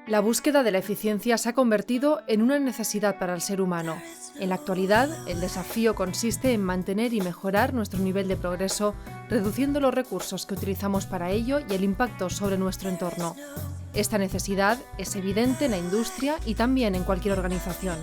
La búsqueda de la eficiencia se ha convertido en una necesidad para el ser humano. En la actualidad, el desafío consiste en mantener y mejorar nuestro nivel de progreso, reduciendo los recursos que utilizamos para ello y el impacto sobre nuestro entorno. Esta necesidad es evidente en la industria y también en cualquier organización.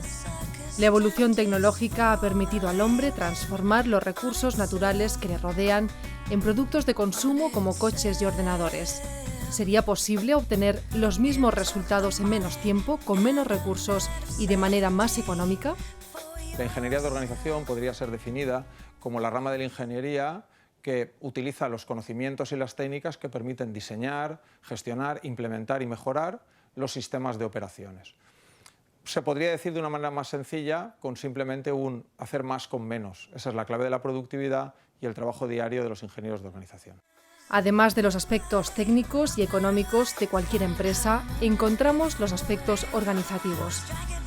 La evolución tecnológica ha permitido al hombre transformar los recursos naturales que le rodean en productos de consumo como coches y ordenadores. ¿Sería posible obtener los mismos resultados en menos tiempo, con menos recursos y de manera más económica? La ingeniería de organización podría ser definida como la rama de la ingeniería que utiliza los conocimientos y las técnicas que permiten diseñar, gestionar, implementar y mejorar los sistemas de operaciones. Se podría decir de una manera más sencilla con simplemente un hacer más con menos. Esa es la clave de la productividad y el trabajo diario de los ingenieros de organización. Además de los aspectos técnicos y económicos de cualquier empresa, encontramos los aspectos organizativos.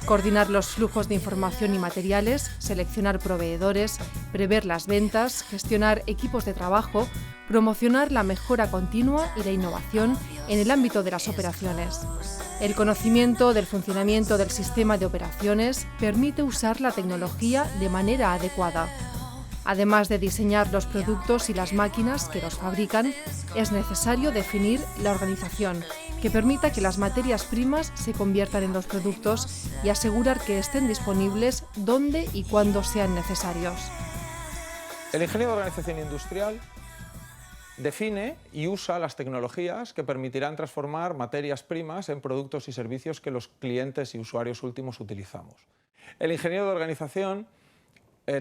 Coordinar los flujos de información y materiales, seleccionar proveedores, prever las ventas, gestionar equipos de trabajo, promocionar la mejora continua y la innovación en el ámbito de las operaciones. El conocimiento del funcionamiento del sistema de operaciones permite usar la tecnología de manera adecuada. Además de diseñar los productos y las máquinas que los fabrican, es necesario definir la organización, que permita que las materias primas se conviertan en los productos y asegurar que estén disponibles donde y cuando sean necesarios. El ingeniero de organización industrial define y usa las tecnologías que permitirán transformar materias primas en productos y servicios que los clientes y usuarios últimos utilizamos. El ingeniero de organización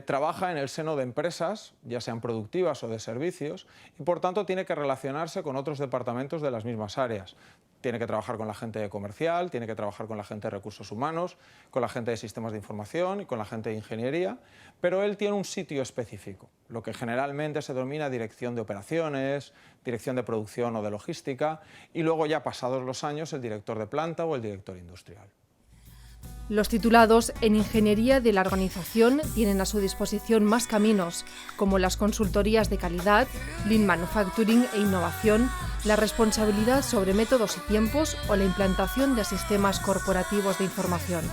trabaja en el seno de empresas, ya sean productivas o de servicios, y por tanto tiene que relacionarse con otros departamentos de las mismas áreas. Tiene que trabajar con la gente comercial, tiene que trabajar con la gente de recursos humanos, con la gente de sistemas de información y con la gente de ingeniería, pero él tiene un sitio específico, lo que generalmente se denomina dirección de operaciones, dirección de producción o de logística, y luego ya pasados los años el director de planta o el director industrial. Los titulados en Ingeniería de la Organización tienen a su disposición más caminos, como las consultorías de calidad, Lean Manufacturing e innovación, la responsabilidad sobre métodos y tiempos o la implantación de sistemas corporativos de información.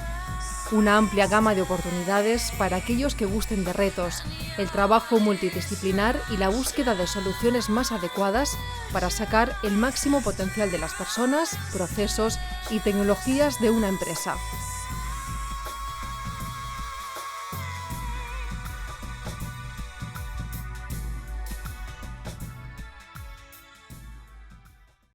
Una amplia gama de oportunidades para aquellos que gusten de retos, el trabajo multidisciplinar y la búsqueda de soluciones más adecuadas para sacar el máximo potencial de las personas, procesos y tecnologías de una empresa.